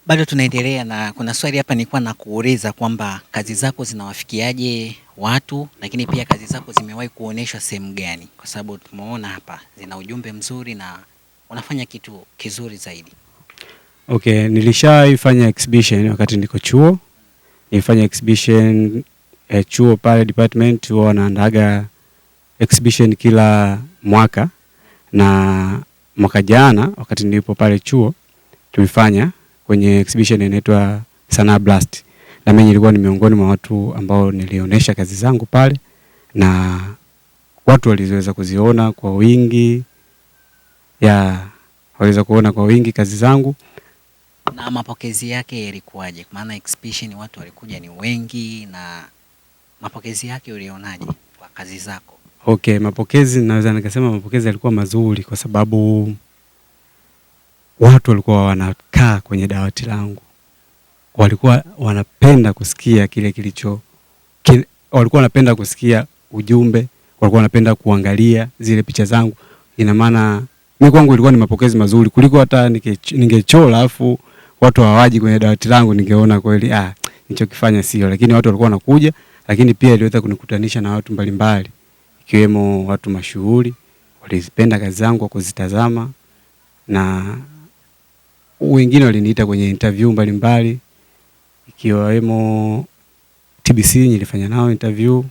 Bado tunaendelea na kuna swali hapa nilikuwa nakuuliza kwamba kazi zako zinawafikiaje watu, lakini pia kazi zako zimewahi kuoneshwa sehemu gani? Kwa sababu tumeona hapa zina ujumbe mzuri na unafanya kitu kizuri zaidi. Okay, nilishaifanya exhibition wakati niko chuo. Nilifanya exhibition chuo pale department huwa wanaandaga exhibition kila mwaka, na mwaka jana wakati nilipo pale chuo tulifanya kwenye exhibition inaitwa Sanaa Blast, na mimi nilikuwa ni miongoni mwa watu ambao nilionyesha kazi zangu pale, na watu waliweza kuziona kwa wingi, waliweza kuona kwa wingi kazi zangu. Na mapokezi yake yalikuwaje? Maana exhibition watu walikuja ni wengi, na mapokezi yake ulionaje kwa kazi zako? Okay, mapokezi naweza nikasema mapokezi yalikuwa mazuri kwa sababu watu walikuwa wanakaa kwenye dawati langu. Walikuwa wanapenda kusikia walikuwa wanapenda kusikia ujumbe, walikuwa wanapenda kuangalia zile picha zangu. Ina maana mimi kwangu ilikuwa ni mapokezi mazuri kuliko hata ningechora afu watu hawaji kwenye dawati langu, ningeona kweli nilichokifanya sio. Lakini watu walikuwa wanakuja, lakini pia iliweza kunikutanisha na watu mbalimbali ikiwemo watu mashuhuri walizipenda kazi zangu kwa kuzitazama, na wengine waliniita kwenye interview mbalimbali ikiwemo TBC nilifanya nao interview,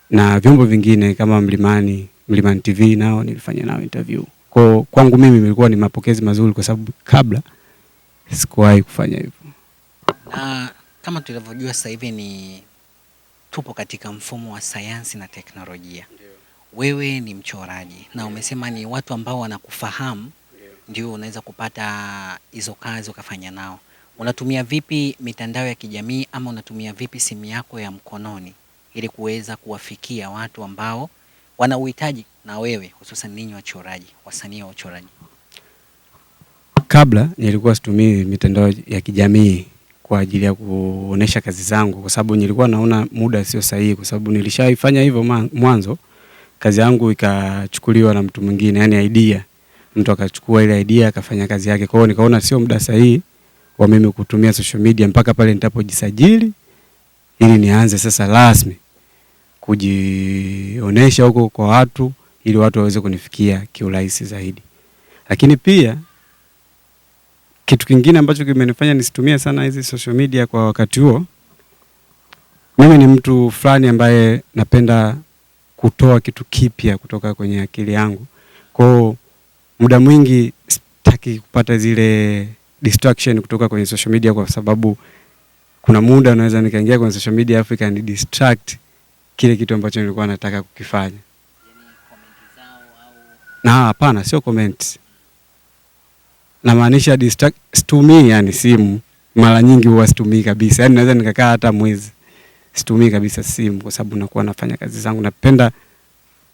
na vyombo vingine kama Mlimani TV nao nilifanya nao interview. Kwangu mimi ilikuwa ni mapokezi mazuri kwa sababu kabla sikuwahi kufanya hivyo. Na kama tulivyojua sasa hivi tupo katika mfumo wa sayansi na teknolojia. Wewe ni mchoraji na umesema ni watu ambao wanakufahamu ndio unaweza kupata hizo kazi ukafanya nao. Unatumia vipi mitandao ya kijamii ama unatumia vipi simu yako ya mkononi ili kuweza kuwafikia watu ambao wana uhitaji na wewe, hususan ninyi wachoraji, wasanii wa uchoraji? Kabla nilikuwa situmii mitandao ya kijamii kwa ajili ya kuonesha kazi zangu kwa sababu nilikuwa naona muda sio sahihi, kwa sababu nilishaifanya hivyo mwanzo, kazi yangu ikachukuliwa na mtu mwingine, yani idea. Mtu akachukua ile idea akafanya kazi yake. Kwa hiyo nikaona sio muda sahihi wa mimi kutumia social media mpaka pale nitapojisajili ili nianze sasa rasmi kujionesha huko kwa watu ili watu waweze kunifikia kiurahisi zaidi. Lakini pia kitu kingine ambacho kimenifanya nisitumie sana hizi social media kwa wakati huo, mimi ni mtu fulani ambaye napenda kutoa kitu kipya kutoka kwenye akili yangu. Kwa muda mwingi sitaki kupata zile distraction kutoka kwenye social media, kwa sababu kuna muda naweza nikaingia kwenye social media Africa ni distract kile kitu ambacho nilikuwa nataka kukifanya. Yani comment zao au na hapana, sio comment. Na maanisha distract situmii, yani simu mara nyingi huwa situmii kabisa. Yani naweza nikakaa hata mwezi situmii kabisa simu kwa sababu nakuwa nafanya kazi zangu. Napenda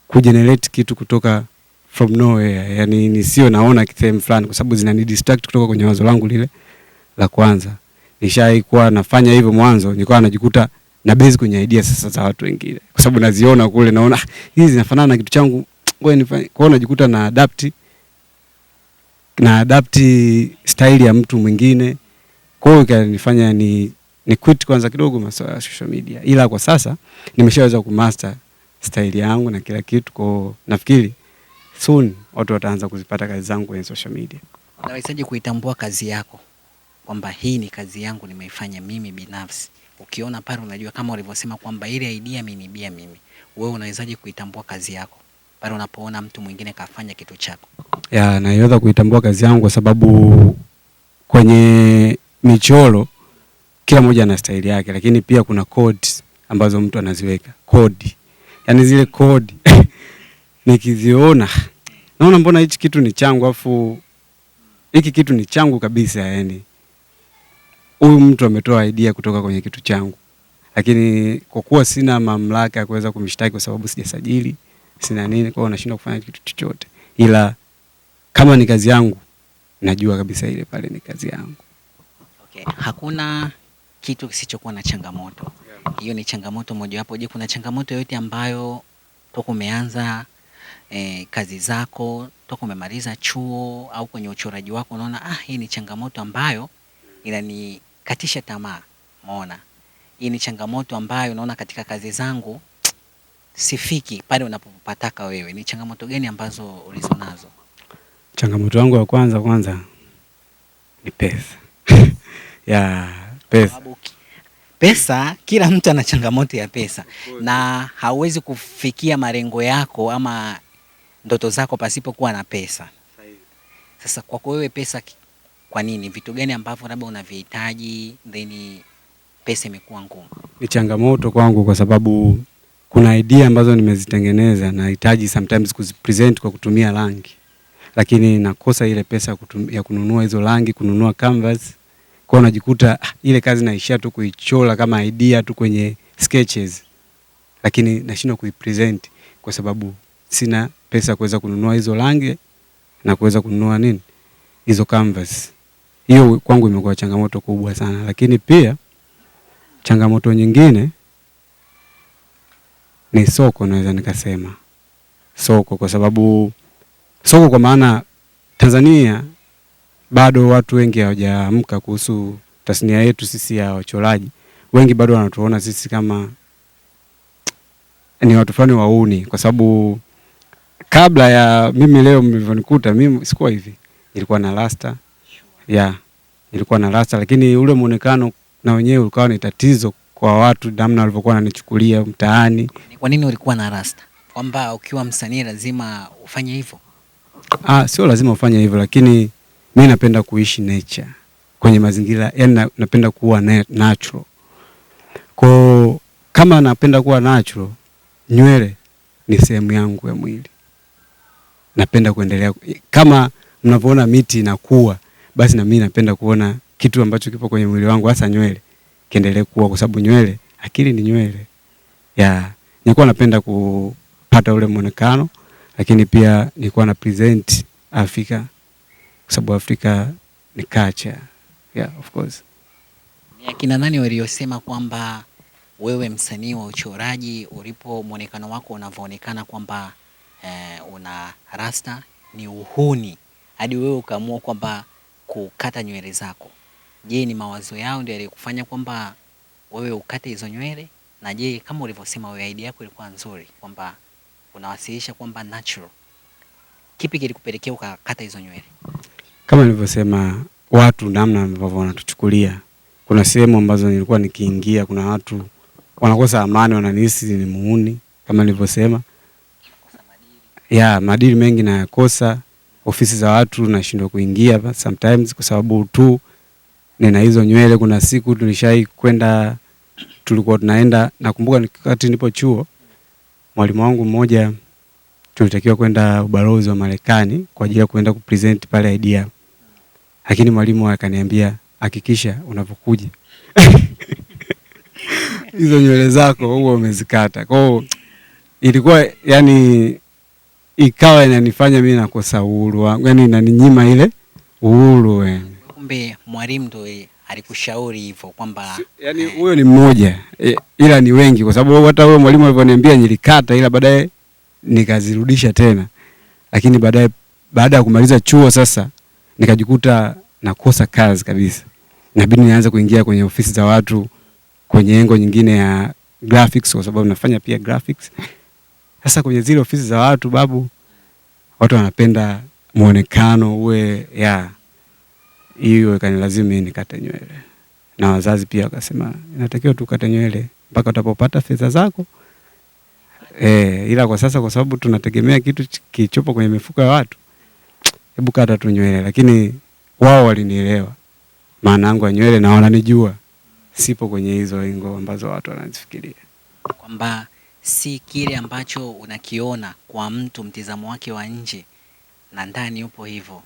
kugenerate kitu kutoka from nowhere, yani nisio naona sehemu fulani, kwa sababu zinani distract kutoka kwenye wazo langu lile la kwanza. Nishaikuwa nafanya hivyo mwanzo, nilikuwa najikuta na base kwenye idea sasa za watu wengine, kwa sababu naziona kule naona hizi zinafanana na kitu changu, ngoja nifanye. Kwa hiyo najikuta na adapt style ya mtu mwingine. Kwa hiyo ikanifanya ni quit kwanza kidogo masuala ya social media, ila kwa sasa nimeshaweza kumaster style yangu na kila kitu. Kwa nafikiri soon watu wataanza kuzipata kazi zangu kwenye social media. Unawezaje kuitambua kazi yako kwamba hii ni kazi yangu nimeifanya mimi binafsi? Ukiona pale unajua, kama ulivyosema kwamba ile idea imenibia mimi. Wewe unawezaje kuitambua kazi yako pale unapoona mtu mwingine kafanya kitu chako? Naweza kuitambua kazi yangu kwa sababu kwenye michoro kila mmoja ana style yake, lakini pia kuna codes ambazo mtu anaziweka. Code. Yani zile code nikiziona naona mbona hichi kitu ni changu, afu hiki kitu ni changu kabisa, yani huyu mtu ametoa idea kutoka kwenye kitu changu. Lakini kwa kuwa sina mamlaka ya kuweza kumshtaki kwa sababu sijasajili, sina nini, kwa hiyo nashindwa kufanya kitu chochote. Ila kama ni kazi yangu najua kabisa ile pale ni kazi yangu. Okay, hakuna kitu kisichokuwa na changamoto. Hiyo ni changamoto moja wapo. Je, kuna changamoto yoyote ambayo toka umeanza kazi zako toka umemaliza chuo au kwenye uchoraji wako, unaona hii ni changamoto ambayo inanikatisha tamaa, umeona? Hii ni changamoto ambayo unaona katika kazi zangu sifiki pale unapopataka wewe. Ni changamoto gani ambazo ulizonazo? Changamoto yangu ya kwanza ni pesa. Ya pesa. Pesa, kila mtu ana changamoto ya pesa, na hauwezi kufikia malengo yako ama ndoto zako pasipokuwa na pesa. Sasa kwako wewe pesa, kwa nini? Vitu gani ambavyo labda unavihitaji then pesa imekuwa ngumu? Ni changamoto kwangu kwa sababu kuna idea ambazo nimezitengeneza nahitaji sometimes kuzipresent kwa kutumia rangi, lakini nakosa ile pesa ya kununua hizo rangi, kununua canvas. Kwa unajikuta ile kazi naishia tu kuichora kama idea tu kwenye sketches, lakini nashindwa kuipresent kwa sababu sina pesa kuweza kununua hizo rangi na kuweza kununua nini hizo canvas. Hiyo kwangu imekuwa changamoto kubwa sana. Lakini pia changamoto nyingine ni soko, naweza nikasema soko, kwa sababu soko, kwa maana Tanzania bado watu wengi hawajaamka kuhusu tasnia yetu sisi ya wachoraji. Wengi bado wanatuona sisi kama ni watu fulani wauni, kwa sababu kabla ya mimi leo mlivyonikuta, mimi sikuwa hivi. Nilikuwa na rasta. Nilikuwa na rasta, lakini ule muonekano na wenyewe ulikuwa ni tatizo kwa watu, namna walivyokuwa wananichukulia mtaani. Kwa nini ulikuwa na rasta? Kwamba ukiwa msanii lazima ufanye hivyo? Sio lazima ufanye hivyo, lakini mimi napenda kuishi nature kwenye mazingira, yani napenda kuwa natural. Kwa kama napenda kuwa natural, nywele ni sehemu yangu ya mwili. Napenda kuendelea kama mnavyoona miti inakuwa, basi na mimi napenda kuona kitu ambacho kipo kwenye mwili wangu, hasa nywele, kiendelee kuwa, kwa sababu nywele, akili ni nywele. Nilikuwa napenda kupata ule muonekano, lakini pia nilikuwa na present Afrika, kwa sababu Afrika ni culture. Of course. Ni akina nani waliosema kwamba wewe msanii wa uchoraji ulipo muonekano wako unavyoonekana kwamba una rasta ni uhuni, hadi wewe ukaamua kwamba kukata nywele zako? Je, ni mawazo yao ndio yalikufanya kwamba wewe ukate hizo nywele? Na je, kama ulivyosema wewe idea yako ilikuwa nzuri kwamba unawasilisha kwamba natural, kipi kilikupelekea ukakata hizo nywele? Kama nilivyosema, watu namna ambavyo wanatuchukulia. Kuna sehemu ambazo nilikuwa nikiingia, kuna watu wanakosa amani, wananihisi ni muuni, kama nilivyosema. Maadili mengi nayakosa. Ofisi za watu nashindwa kuingia sometimes kwa sababu tu nina hizo nywele. Kuna siku tulikuwa tunaenda, nakumbuka wakati nipo chuo, mwalimu wangu mmoja tulitakiwa kwenda ubalozi wa Marekani kwa ajili ya kwenda kupresent pale idea. Lakini mwalimu akaniambia, hakikisha unapokuja hizo nywele zako huwa umezikata. Kwa ilikuwa ikawa inanifanya mimi nakosa uhuru wangu, inaninyima ile uhuru. Kumbe mwalimu ndo alikushauri hivyo kwamba huyo ni mmoja, ila ni wengi, kwa sababu hata huyo mwalimu alivyoniambia nilikata, ila baadaye nikazirudisha tena. Lakini baada ya kumaliza chuo sasa nikajikuta nakosa kazi kabisa. Inabidi nianze kuingia kwenye ofisi za watu kwenye engo nyingine ya graphics, kwa sababu nafanya pia graphics. Sasa kwenye zile ofisi za watu watu wanapenda muonekano uwe hiyo, ikanilazimu mimi nikate nywele. Na wazazi pia wakasema inatakiwa tukate nywele mpaka utapopata fedha zako. Ila kwa sasa, kwa sababu tunategemea kitu kichopo kwenye mifuko ya watu, hebu kata tu nywele. Lakini wao walinielewa maana yangu ya nywele na wananijua sipo kwenye hizo ingo ambazo watu wanazifikiria, kwamba si kile ambacho unakiona kwa mtu mtizamo wake wa nje na ndani upo hivyo.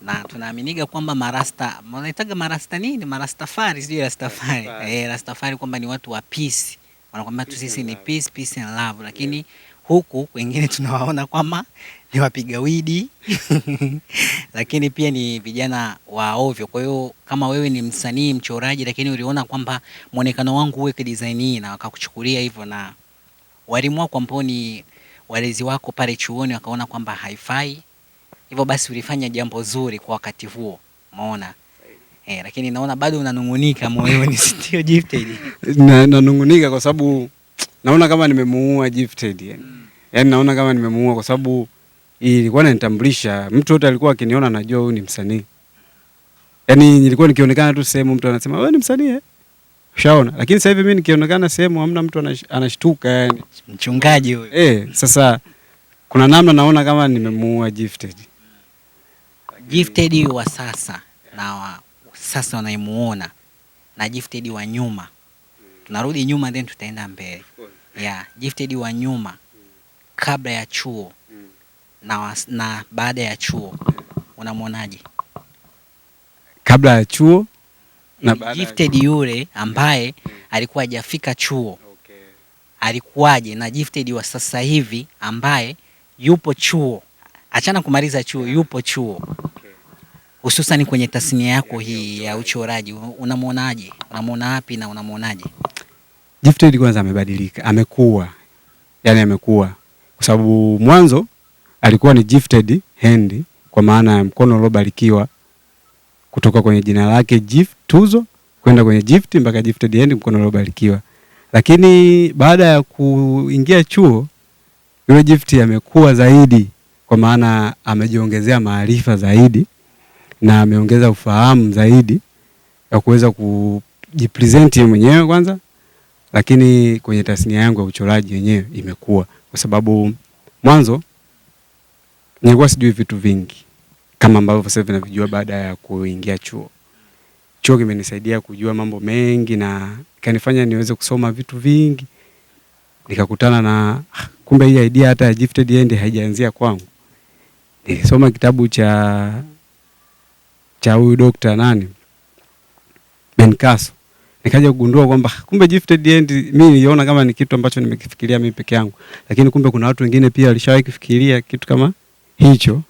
Na tunaaminiga kwamba marasta, wanaitaga marasta nini? Marastafari, sijui Rastafari. Rastafari kwamba ni watu wa peace. Wanakuambia tu sisi ni peace and love, lakini huku wengine tunawaona kwamba ni wapiga widi lakini pia ni vijana wa ovyo. Kwa hiyo kama wewe ni msanii mchoraji, lakini uliona kwamba muonekano wangu uwe design hii, na wakakuchukulia hivyo, na walimu wako ambao ni walezi wako pale chuoni wakaona kwamba haifai, hivyo basi ulifanya jambo zuri kwa wakati huo, umeona? Lakini naona bado unanungunika moyoni. Sio Gifted? Nanungunika kwa sababu naona kama nimemuua Gifted yani. Yaani naona kama nimemuua kwa sababu ilikuwa inanitambulisha. Mtu yote alikuwa akiniona anajua huyu ni msanii. Yaani nilikuwa nikionekana tu sehemu mtu anasema wewe ni msanii Ushaona? Lakini sasa hivi mimi nikionekana sehemu hamna mtu anashtuka yani. Mchungaji huyo. Sasa kuna namna naona kama nimemuua Gifted. Gifted wa sasa na sasa unaimuona na Gifted wa nyuma. Tunarudi nyuma then tutaenda mbele. Gifted wa nyuma kabla ya chuo na baada ya chuo unamuonaje? Kabla ya chuo na baada Gifted yule ambaye alikuwa hajafika chuo. Alikuwaje na Gifted wa sasa hivi ambaye yupo chuo. Achana kumaliza chuo, yupo chuo. Hususan kwenye tasnia yako hii ya uchoraji, unamuonaje? Unamuona wapi na unamuonaje? Gifted kwanza amebadilika, amekuwa. Yaani amekuwa. Kwa sababu mwanzo alikuwa ni Gifted hand kwa maana ya mkono uliobarikiwa kutoka kwenye jina lake Gift Tuzo kwenda kwenye Gift mpaka Gifted hand mkono uliobarikiwa. Lakini baada ya kuingia chuo yule Gift amekuwa zaidi kwa maana amejiongezea maarifa zaidi na ameongeza ufahamu zaidi ya kuweza kujipresent mwenyewe kwanza, lakini kwenye tasnia yangu ya uchoraji yenyewe imekuwa kwa sababu mwanzo nilikuwa sijui vitu vingi kama ambavyo sasa hivi navijua baada ya kuingia chuo. Chuo kimenisaidia kujua mambo mengi na kanifanya niweze kusoma vitu vingi. Nikakutana na kumbe hii idea hata ya Gifted hand haijaanzia kwangu. Nilisoma kitabu cha huyu Dr. nani? Ben Kaso. Nikaja kugundua kwamba kumbe Gifted hand mimi niliona kama ni kitu ambacho nimekifikiria mimi peke yangu. Lakini kumbe kuna watu wengine pia walishawahi kufikiria kitu kama hicho.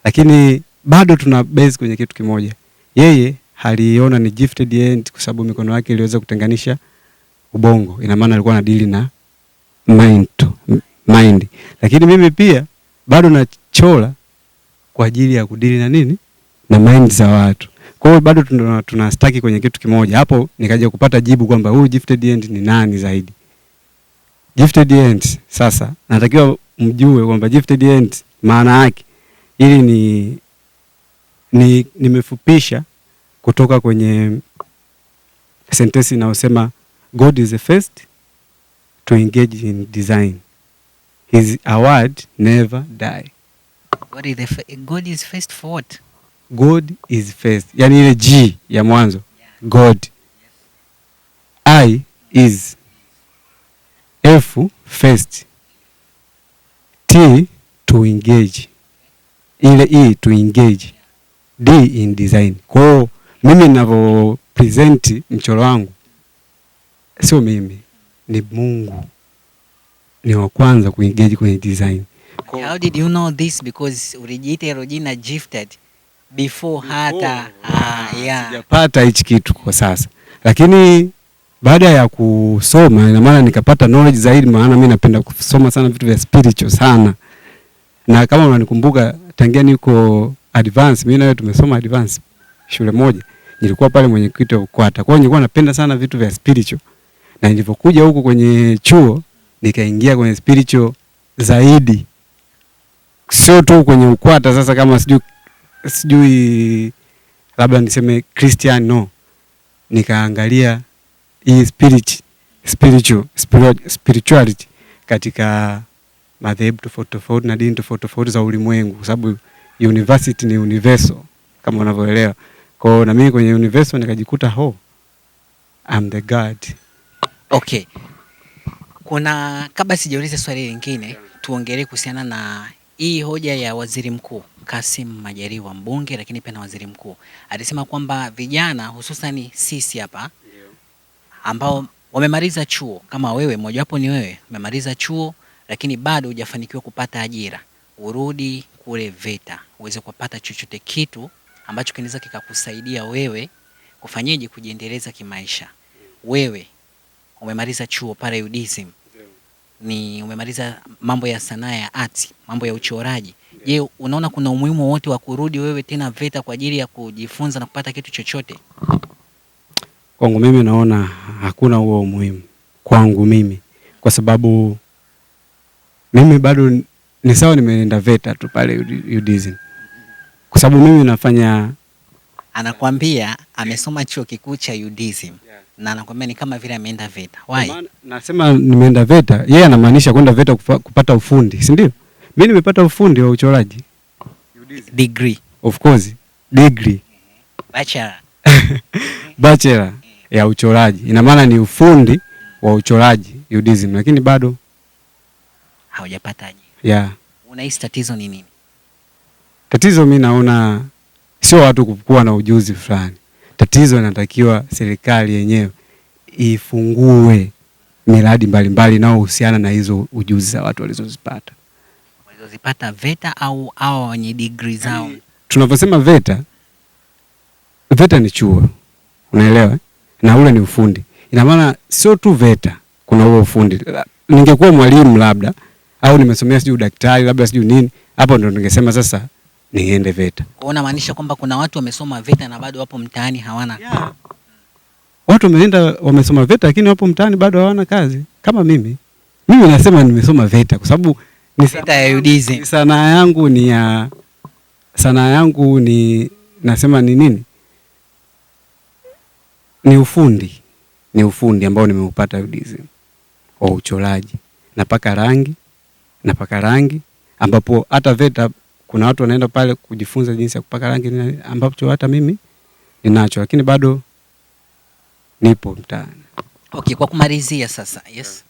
Lakini bado tuna base kwenye kitu kimoja. Yeye aliona ni Gifted hand kwa sababu mikono yake iliweza kutenganisha ubongo. Ina maana alikuwa anadili na mind. Lakini mimi pia bado nachora kwa ajili ya kudili na nini? Na mind za watu. Kwa hiyo bado tunastaki kwenye kitu kimoja. Hapo nikaja kupata jibu kwamba huyu Gifted hand ni nani zaidi. Gifted hand sasa natakiwa mjue kwamba Gifted hand maana yake ili nimefupisha kutoka kwenye sentensi inayosema God is the first to engage in design. His award never die. God is first for what? God is first. Yani ile G ya mwanzo. God. I is. F first. T to engage. Ile E to engage. D in design. Kwa hiyo mimi ninavyo present mchoro wangu sio mimi, ni Mungu ni wa kwanza kuengage kwenye design. How did you know this? Because ulijiita Regina Gifted before hata sijapata hichi kitu kwa sasa. Lakini baada ya kusoma ina maana nikapata knowledge zaidi, maana mimi napenda kusoma sana vitu vya spiritual sana. Na kama unanikumbuka tangia niko advance, mimi na wewe tumesoma advance shule moja. Nilikuwa pale mwenyekiti wa UKWATA. Kwa hiyo nilikuwa napenda sana vitu vya spiritual. Na nilipokuja huko kwenye chuo nikaingia kwenye spiritual zaidi. Sio tu kwenye UKWATA sasa kama sijui labda niseme Christian, no. Nikaangalia hii spirituality katika madhehebu tofauti na dini tofauti za ulimwengu, kwa sababu university ni universal kama unavyoelewa. Kwa hiyo na mimi kwenye universal nikajikuta I'm the God. Okay. Kuna kabla sijauliza swali lingine, tuongelee kuhusiana na hii hoja ya Waziri Mkuu Kassim Majaliwa, mbunge lakini pia na waziri mkuu. Alisema kwamba vijana hususan sisi hapa ambao wamemaliza chuo, kama wewe mmoja wapo ni wewe, umemaliza chuo lakini bado hujafanikiwa kupata ajira, urudi kule VETA uweze kupata chochote kitu ambacho kinaweza kikakusaidia wewe kufanyaje kujiendeleza kimaisha. Wewe umemaliza chuo pale UDSM. ni umemaliza mambo ya sanaa ya art, mambo ya uchoraji. Je, unaona kuna umuhimu wote wa kurudi wewe tena VETA kwa ajili ya kujifunza na kupata kitu chochote? Kwangu mimi naona hakuna huo umuhimu kwangu mimi, kwa sababu mimi bado ni sawa nimeenda VETA tu pale UDSM, kwa sababu mimi nafanya. Anakwambia amesoma chuo kikuu cha UDSM na anakwambia ni kama vile ameenda VETA. Why? Nasema nimeenda VETA, yeye anamaanisha kwenda VETA kupata ufundi, si ndio? Mimi nimepata ufundi wa uchoraji. Degree. Of course, degree. Bachelor. Bachelor ya uchoraji. Ina maana ni ufundi wa uchoraji UDSM, lakini bado haujapata ajira. Yeah. Unahisi tatizo ni nini? Tatizo mimi naona sio watu kuwa na ujuzi fulani. Tatizo inatakiwa serikali yenyewe ifungue miradi mbalimbali inayohusiana na hizo ujuzi za watu walizozipata. Walizozipata VETA au hao wenye degree zao? Tunaposema VETA, VETA ni chuo. Unaelewa? Na ule ni ufundi. Ina maana sio tu VETA, kuna huo ufundi. Ningekuwa mwalimu labda au nimesomea sijui daktari labda sijui nini, hapo ndo ningesema sasa niende VETA. Unamaanisha kwamba kuna watu wamesoma VETA na bado wapo mtaani hawana? Yeah. Watu wamesoma VETA lakini wapo mtaani bado hawana kazi kama mimi. Mimi nasema nimesoma VETA kwa sababu ni VETA ya UDSM. Sanaa yangu ni nasema ni nini? Ni ufundi. Ni ufundi ambao nimeupata UDSM wa uchoraji. Napaka rangi ambapo hata VETA kuna watu wanaenda pale kujifunza jinsi ya kupaka rangi ambapo hata mimi ninacho, lakini bado nipo mtaani. Okay, kwa kumalizia sasa. Yes.